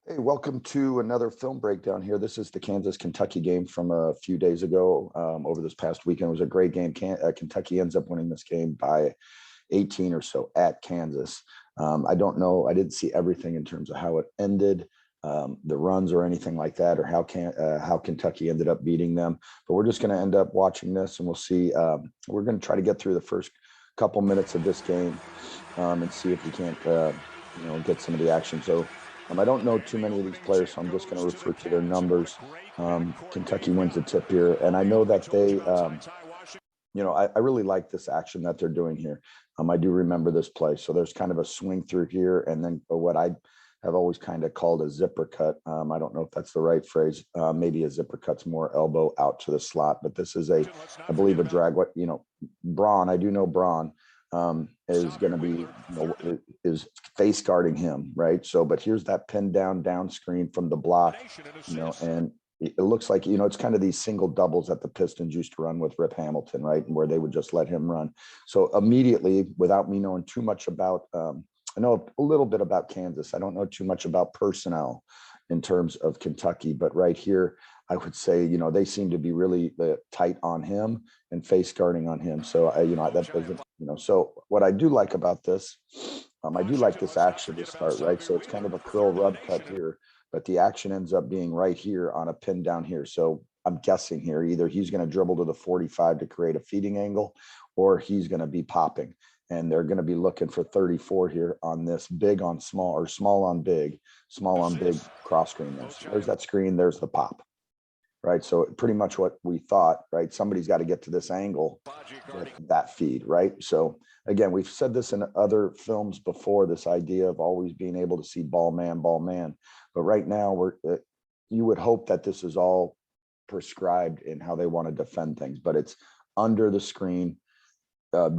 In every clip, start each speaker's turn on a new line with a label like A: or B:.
A: Hey, welcome to another film breakdown here. This is the Kansas-Kentucky game from a few days ago. Over this past weekend, it was a great game. Kentucky ends up winning this game by 18 or so at Kansas. I don't know. I didn't see everything in terms of how it ended, the runs or anything like that, or how Kentucky ended up beating them. But we're just going to end up watching this, and we'll see. We're going to try to get through the first couple minutes of this game and see if we can't, get some of the action. So. I don't know too many of these players, so I'm just going to refer to their numbers. Kentucky wins the tip here, and I know that they, I really like this action that they're doing here. I do remember this play. So there's kind of a swing through here, and then what I have always kind of called a zipper cut. I don't know if that's the right phrase. Maybe a zipper cut's more elbow out to the slot, but this is I believe, a drag. Braun, I do know Braun is going to be, is face guarding him, right? So, but here's that pin down screen from the block, and it looks like, it's kind of these single doubles that the Pistons used to run with Rip Hamilton, right? And where they would just let him run. So immediately, without me knowing too much about, I know a little bit about Kansas. I don't know too much about personnel in terms of Kentucky, but right here, I would say, they seem to be really tight on him and face guarding on him. So, that doesn't, so what I do like about this, I do like this action to start, right? So it's kind of a curl rub cut here, but the action ends up being right here on a pin down here. So I'm guessing here, either he's going to dribble to the 45 to create a feeding angle, or he's going to be popping. And they're going to be looking for 34 here on this big on small, or small on big cross screen. There's that screen. There's the pop. Right. So pretty much what we thought, right? Somebody's got to get to this angle with that feed, right? So again, we've said this in other films before, this idea of always being able to see ball man. But right now, you would hope that this is all prescribed in how they want to defend things, but it's under the screen,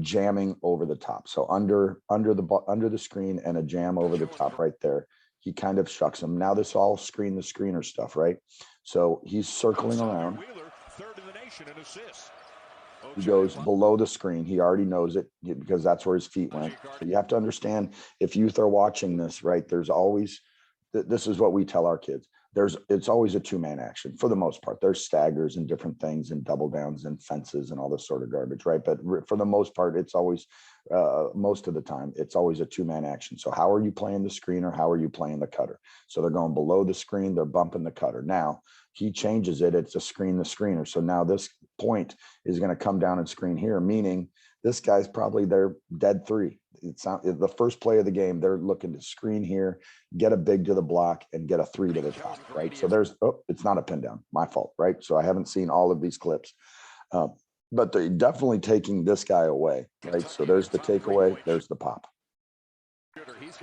A: jamming over the top. So under the screen and a jam over the top right there. He kind of shucks him. Now this all screen the screener stuff, right? So he's circling around. He goes below the screen. He already knows it because that's where his feet went. So you have to understand, if youth are watching this, right, there's always, this is what we tell our kids. It's always a two-man action for the most part. There's staggers and different things and double downs and fences and all this sort of garbage, right? But for the most part, it's always, most of the time, it's always a two-man action. So how are you playing the screen, or how are you playing the cutter? So they're going below the screen, they're bumping the cutter. Now he changes it. It's a screen the screener. So now this point is going to come down and screen here, meaning this guy's probably their dead three. It's not the first play of the game. They're looking to screen here, get a big to the block, and get a three to the top, right? So it's not a pin down, my fault, right? So I haven't seen all of these clips, but they're definitely taking this guy away, right? So there's the takeaway, there's the pop.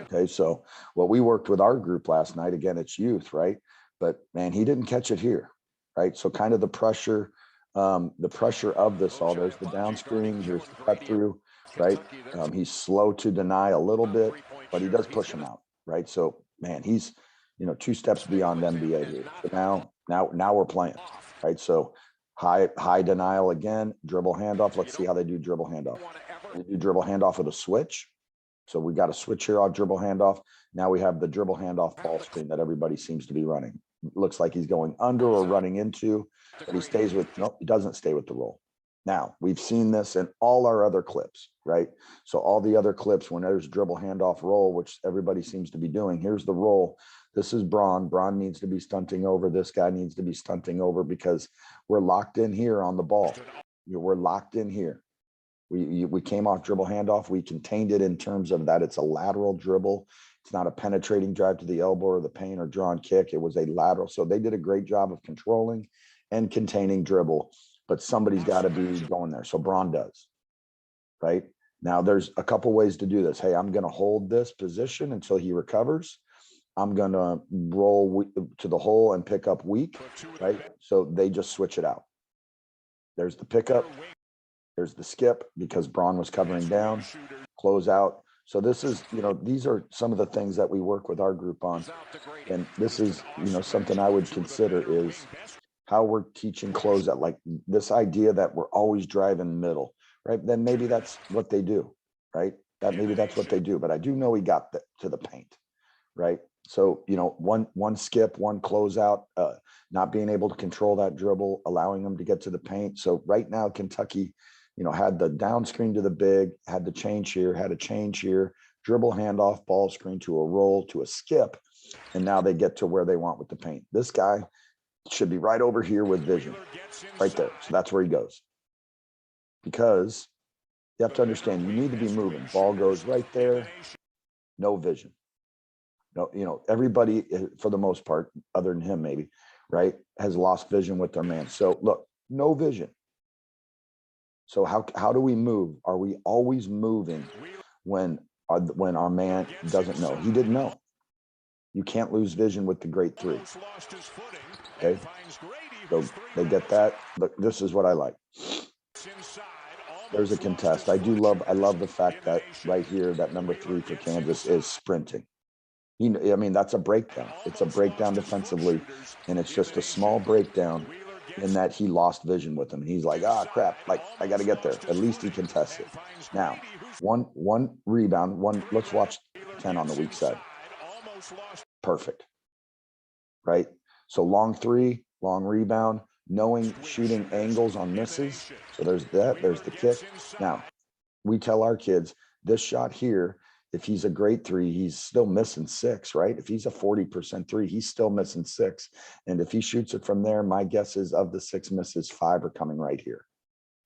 A: Okay, so what we worked with our group last night, again, it's youth, right? But man, he didn't catch it here, right? So kind of the pressure of this all. There's the down screen, here's the cut through, right? He's slow to deny a little bit, but he does push him out, right? So man, he's, two steps beyond NBA here. So now we're playing, right? So high denial again, dribble handoff. Let's see how they do dribble handoff. They do dribble handoff with a switch. So we got a switch here on dribble handoff. Now we have the dribble handoff ball screen that everybody seems to be running. Looks like he's going under or running into, but he doesn't stay with the roll. Now, we've seen this in all our other clips, right? So all the other clips, when there's dribble handoff roll, which everybody seems to be doing, here's the roll. This is Braun. Braun needs to be stunting over. This guy needs to be stunting over because we're locked in here on the ball. We're locked in here. We came off dribble handoff. We contained it in terms of that it's a lateral dribble. It's not a penetrating drive to the elbow or the paint or drawn kick. It was a lateral. So they did a great job of controlling and containing dribble, but somebody's got to be going there. So Braun does, right? Now there's a couple ways to do this. Hey, I'm going to hold this position until he recovers. I'm going to roll to the hole and pick up weak, right? So they just switch it out. There's the pickup. There's the skip because Braun was covering down, close out. So this is, these are some of the things that we work with our group on. And this is, something I would consider is how we're teaching closeout, like this idea that we're always driving middle, right? Then maybe that's what they do, right? Maybe that's what they do. But I do know he got to the paint, right? So, one skip, one closeout, not being able to control that dribble, allowing them to get to the paint. So right now, Kentucky, had the down screen to the big, had to change here, dribble, handoff, ball screen to a roll, to a skip. And now they get to where they want with the paint. This guy should be right over here with vision, right there. So that's where he goes. Because you have to understand, you need to be moving. Ball goes right there, no vision. No, everybody, for the most part, other than him maybe, right, has lost vision with their man. So look, no vision. So how do we move? Are we always moving when our man doesn't know? He didn't know. You can't lose vision with the great three. Okay, so they get that. Look, this is what I like. There's a contest. I love the fact that right here, that number 3 for Kansas is sprinting. That's a breakdown. It's a breakdown defensively, and it's just a small breakdown in that he lost vision with him. He's like, crap, like I got to get there. At least he contests it. Now, one rebound, let's watch 10 on the weak side. Perfect. Right? So long 3, long rebound, knowing shooting angles on misses. So there's that. There's the kick. Now, we tell our kids this shot here, if he's a great 3, he's still missing 6, right? If he's a 40% 3, he's still missing 6. And if he shoots it from there, my guess is of the 6 misses, 5 are coming right here,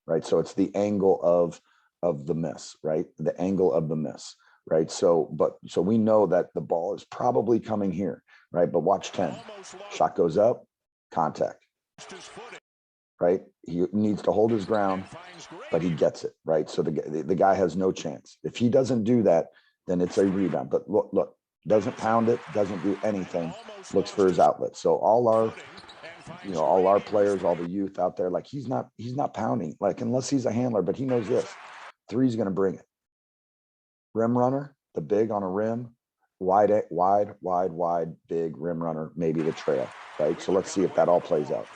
A: right? So it's the angle of the miss, right? The angle of the miss, right? So we know that the ball is probably coming here, right? But watch 10. Shot goes up, contact, right? He needs to hold his ground, but he gets it, right? So the guy has no chance. If he doesn't do that, then it's a rebound. But look, doesn't pound it, doesn't do anything, looks for his outlet. So all our players, all the youth out there, like he's not pounding, like unless he's a handler, but he knows this. 3's going to bring it. Rim runner, the big on a rim, wide, big rim runner, maybe the trail, right? So let's see if that all plays out.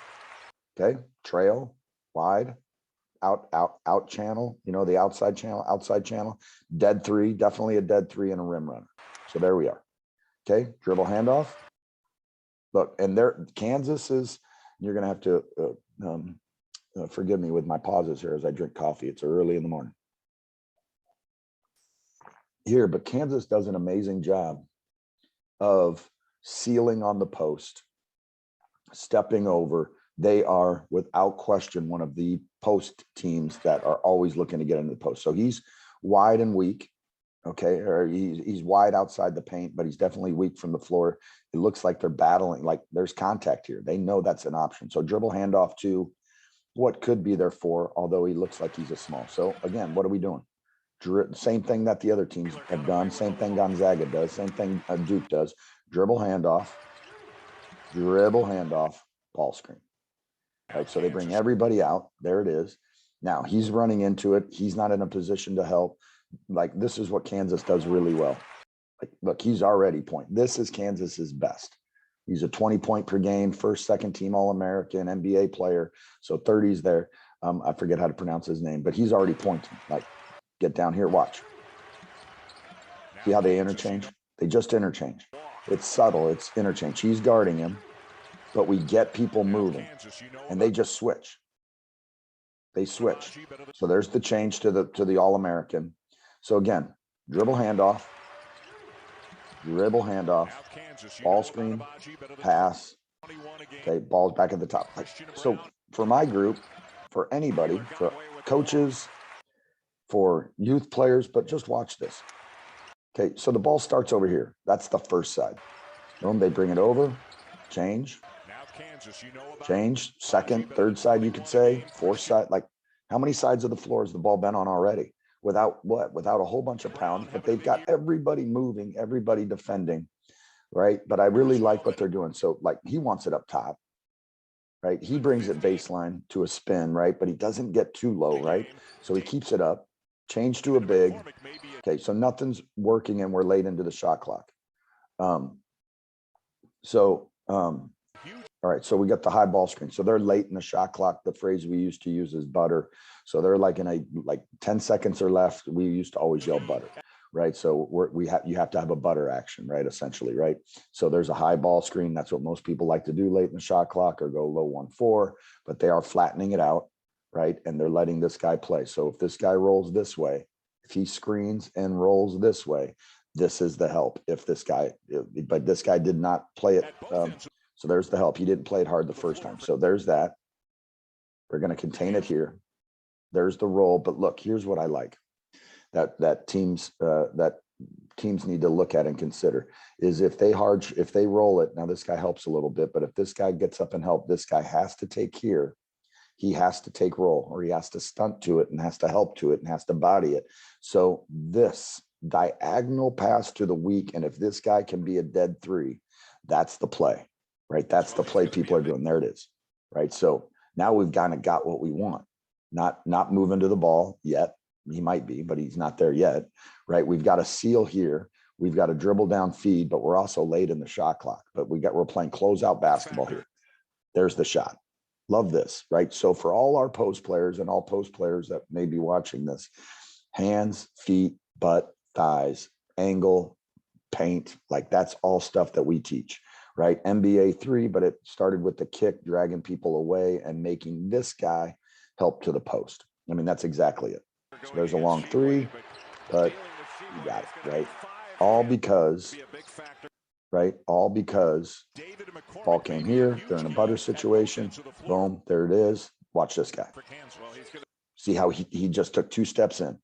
A: Okay, trail, wide, out channel, the outside channel, dead 3, definitely a dead 3 and a rim runner. So there we are. Okay, dribble handoff. Look, and there, Kansas is, you're going to have to forgive me with my pauses here as I drink coffee. It's early in the morning here, but Kansas does an amazing job of sealing on the post, stepping over. They are without question one of the post teams that are always looking to get into the post. So he's wide and weak. Okay, or he's wide outside the paint, but he's definitely weak from the floor. It looks like they're battling, like there's contact here. They know that's an option. So dribble handoff to what could be their 4, although he looks like he's a small. So again, what are we doing? Same thing that the other teams have done. Same thing Gonzaga does. Same thing Duke does. Dribble handoff, ball screen. Right, so they bring everybody out. There it is. Now he's running into it. He's not in a position to help. Like this is what Kansas does really well. Like, look, he's already point. This is Kansas's best. He's a 20 point per game, first, second team All-American, NBA player. So 30's there. I forget how to pronounce his name, but he's already pointing. Like, get down here, watch. See how they interchange? They just interchange. It's subtle. It's interchange. He's guarding him, but we get people moving, and they just switch. They switch. So there's the change to the All-American. So again, dribble handoff, ball screen, pass. Okay, ball's back at the top. So for my group, for anybody, for coaches, for youth players, but just watch this. Okay, so the ball starts over here. That's the first side. Boom, they bring it over, change, second, third side, you could say, fourth side. Like, how many sides of the floor has the ball been on already? Without a whole bunch of pounds, but they've got everybody moving, everybody defending, right? But I really like what they're doing. So like he wants it up top, right? He brings it baseline to a spin, right? But he doesn't get too low, right? So he keeps it up, change to a big. Okay, so nothing's working and we're late into the shot clock. All right, so we got the high ball screen. So they're late in the shot clock. The phrase we used to use is butter. So they're like 10 seconds or left. We used to always yell butter. right? So you have to have a butter action, right? Essentially, right? So there's a high ball screen. That's what most people like to do late in the shot clock, or go low 1-4, but they are flattening it out, right? And they're letting this guy play. So if this guy rolls this way, if he screens and rolls this way, this is the help. If this guy, but this guy did not play it. So there's the help. He didn't play it hard the first time. So there's that. We're going to contain it here. There's the roll. But look, here's what I like that teams need to look at and consider is if they roll it. Now this guy helps a little bit, but if this guy gets up and help, this guy has to take here. He has to take roll, or he has to stunt to it and has to help to it and has to body it. So this diagonal pass to the weak, and if this guy can be a dead three, that's the play, right? That's the play people are doing. There it is, right? So now we've kind of got what we want. Not moving to the ball yet. He might be, but he's not there yet, right? We've got a seal here. We've got a dribble down feed, but we're also late in the shot clock. But we're playing closeout basketball here. There's the shot. Love this, right? So for all our post players and all post players that may be watching this, hands, feet, butt, thighs, angle, paint, like that's all stuff that we teach, right? NBA 3, but it started with the kick, dragging people away and making this guy help to the post. I mean, that's exactly it. So there's a long 3, but you got it, right? All because ball came here. They're in a butter situation. Boom, there it is. Watch this guy. See how he just took 2 steps in.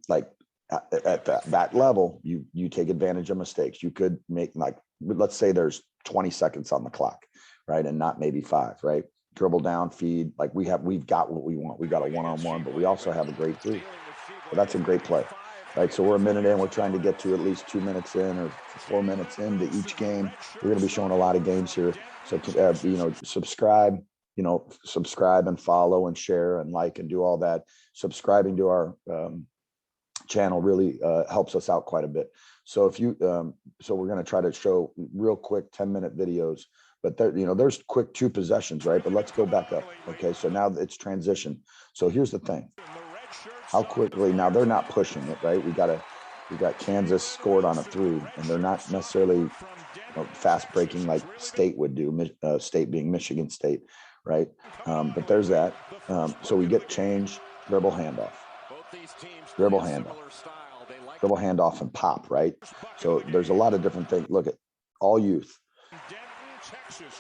A: Like at that level, you take advantage of mistakes. You could make, like, let's say there's 20 seconds on the clock, right? And not maybe 5, right? Dribble down, feed. Like we've got what we want. We got a one-on-one, but we also have a great 3. So that's a great play. Right, so we're a minute in. We're trying to get to at least 2 minutes in or 4 minutes into each game. We're going to be showing a lot of games here. So, subscribe and follow and share and like and do all that. Subscribing to our channel really helps us out quite a bit. So so we're going to try to show real quick 10-minute videos. But there's quick 2 possessions, right? But let's go back up. Okay, so now it's transition. So here's the thing. How quickly, now they're not pushing it, right? We got Kansas scored on a 3, and they're not necessarily fast breaking like State would do, State being Michigan State, right? But there's that. So we get change, dribble handoff, and pop, right? So there's a lot of different things. Look at all youth,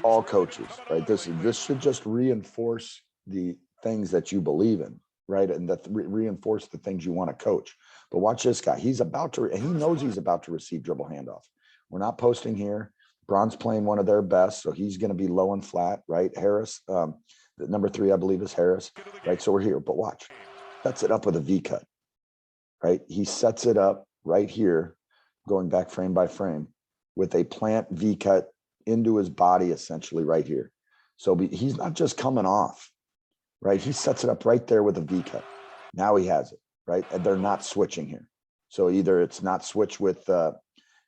A: all coaches, right? This should just reinforce the things that you believe in, right? And that reinforce the things you want to coach. But watch this guy. He knows he's about to receive dribble handoff. We're not posting here. Braun's playing one of their best, so he's going to be low and flat, right? Harris, the number 3, I believe, is Harris, right? So we're here, but watch. Sets it up with a V cut, right? He sets it up right here, going back frame by frame, with a plant V cut into his body, essentially right here. So he's not just coming off, right? He sets it up right there with a V cut. Now he has it, right? And they're not switching here. So either it's not switch with,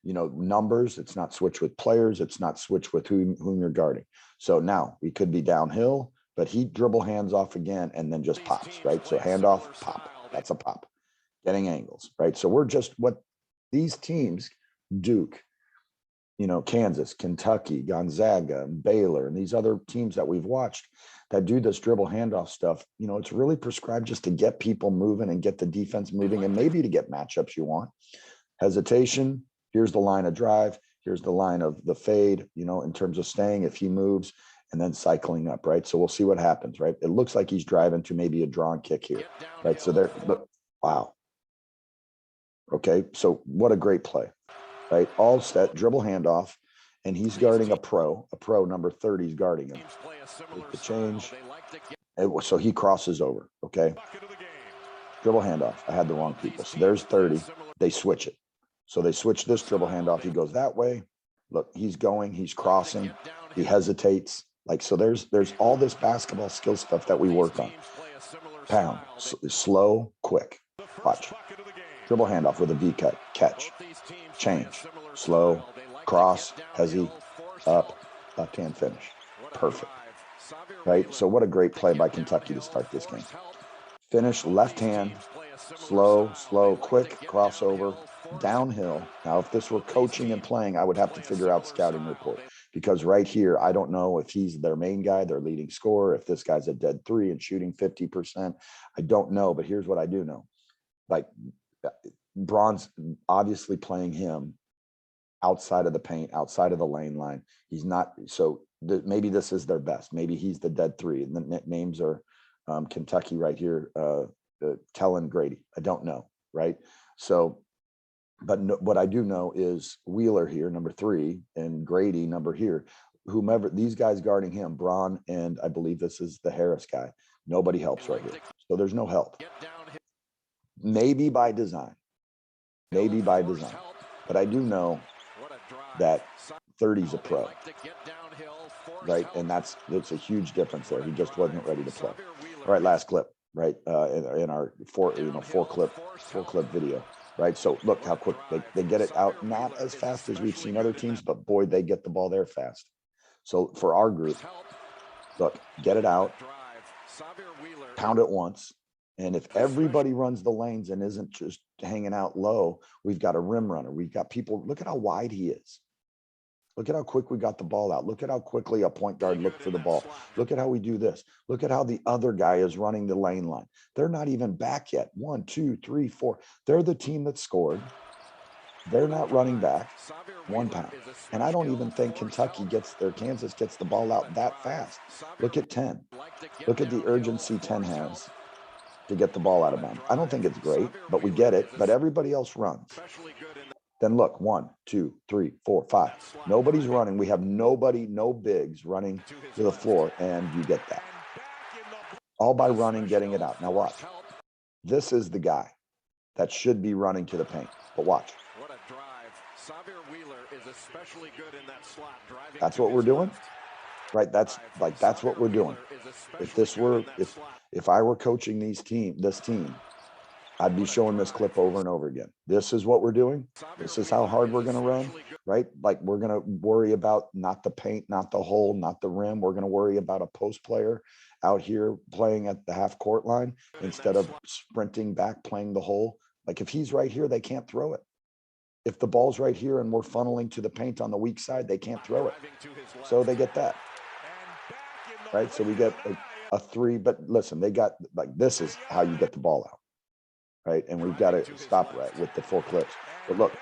A: numbers, it's not switch with players, it's not switch with whom you're guarding. So now we could be downhill, but he dribble hands off again and then just pops, right? So handoff, pop. That's a pop. Getting angles, right? So we're just what these teams, Duke, Kansas, Kentucky, Gonzaga, and Baylor, and these other teams that we've watched that do this dribble handoff stuff, it's really prescribed just to get people moving and get the defense moving and maybe to get matchups you want. Hesitation, here's the line of drive, here's the line of the fade, in terms of staying if he moves, and then cycling up, right? So we'll see what happens, right? It looks like he's driving to maybe a drawn kick here, right? So there, look, wow. Okay, so what a great play. Right, all set, dribble handoff, and he's guarding a pro number 30 is guarding him. Take the change, so he crosses over, okay? Dribble handoff, I had the wrong people. So there's 30, they switch it. So they switch this dribble handoff, he goes that way. Look, he's crossing, he hesitates. Like, so there's all this basketball skill stuff that we work on. Pound, slow, quick, watch. Dribble handoff with a V cut, catch, change, slow, cross, hezzy, up, left hand finish. Perfect, right? So what a great play by Kentucky to start this game. Finish left hand, slow, quick, crossover, downhill. Now, if this were coaching and playing, I would have to figure out scouting report, because right here, I don't know if he's their main guy, their leading scorer, if this guy's a dead three and shooting 50%. I don't know, but here's what I do know. Like, Braun's obviously playing him outside of the paint, outside of the lane line. He's not, so maybe this is their best. Maybe he's the dead three. And the names are Kentucky right here, Kellen Grady. I don't know, right? So, but no, what I do know is Wheeler here, number 3, and Grady, number here, whomever, these guys guarding him, Braun, and I believe this is the Harris guy. Nobody helps right here. So there's no help. Maybe by design, but I do know that 30's a pro, right? And it's a huge difference there. He just wasn't ready to play. All right, last clip, right? In our four clip video, right? So look how quick they get it out, not as fast as we've seen other teams, but boy, they get the ball there fast. So for our group, look, get it out, pound it once. And if everybody runs the lanes and isn't just hanging out low, we've got a rim runner. We've got people, look at how wide he is. Look at how quick we got the ball out. Look at how quickly a point guard looked for the ball. Look at how we do this. Look at how the other guy is running the lane line. They're not even back yet. 1, 2, 3, 4. They're the team that scored. They're not running back 1 pound. And I don't even think Kansas gets the ball out that fast. Look at 10. Look at the urgency 10 has to get the ball out of bounds. I don't think it's great, but we get it. But everybody else runs. Then look, 1, 2, 3, 4, 5. Nobody's running. We have nobody, no bigs running to the floor, and you get that. All by running, getting it out. Now watch. This is the guy that should be running to the paint. But watch. That's what we're doing, right? That's what we're doing. If I were coaching this team, I'd be showing this clip over and over again. This is what we're doing. This is how hard we're going to run, right? Like, we're going to worry about not the paint, not the hole, not the rim. We're going to worry about a post player out here playing at the half court line instead of sprinting back, playing the hole. Like, if he's right here, they can't throw it. If the ball's right here and we're funneling to the paint on the weak side, they can't throw it. So they get that, right? So we get a 3, but listen, they got, like, this is how you get the ball out. Right, and we've got to stop right with the 4 clips. But look,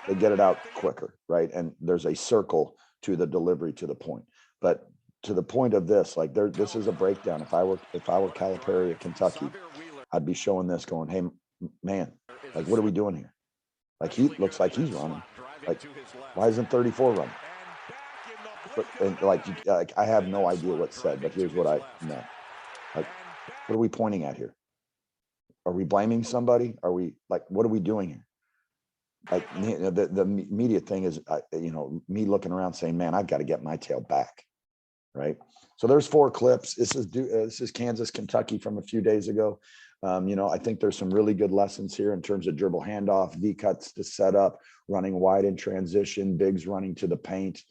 A: they get it out quicker, right? And there's a circle to the delivery to the point. But to the point of this, like, this is a breakdown. If I were Calipari at Kentucky, I'd be showing this, going, "Hey, man, like, what are we doing here? Like, he looks like he's running. Like, why isn't 34 running?" But, and like I have no idea what's said, but here's what I know. Like, what are we pointing at here? Are we blaming somebody? Are we, like, what are we doing here? Like, the media thing is, me looking around saying, man, I've got to get my tail back, right? So there's 4 clips. This is Kansas, Kentucky from a few days ago. I think there's some really good lessons here in terms of dribble handoff, V cuts to set up, running wide in transition, bigs running to the paint.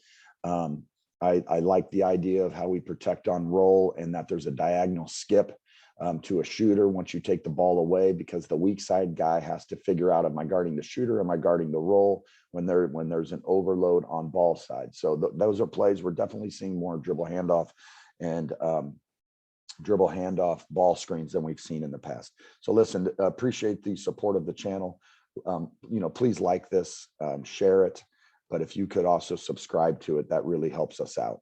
A: I like the idea of how we protect on roll, and that there's a diagonal skip to a shooter once you take the ball away, because the weak side guy has to figure out, am I guarding the shooter? Am I guarding the roll when there's an overload on ball side? So those are plays. We're definitely seeing more dribble handoff and dribble handoff ball screens than we've seen in the past. So listen, appreciate the support of the channel. Please like this, share it. But if you could also subscribe to it, that really helps us out.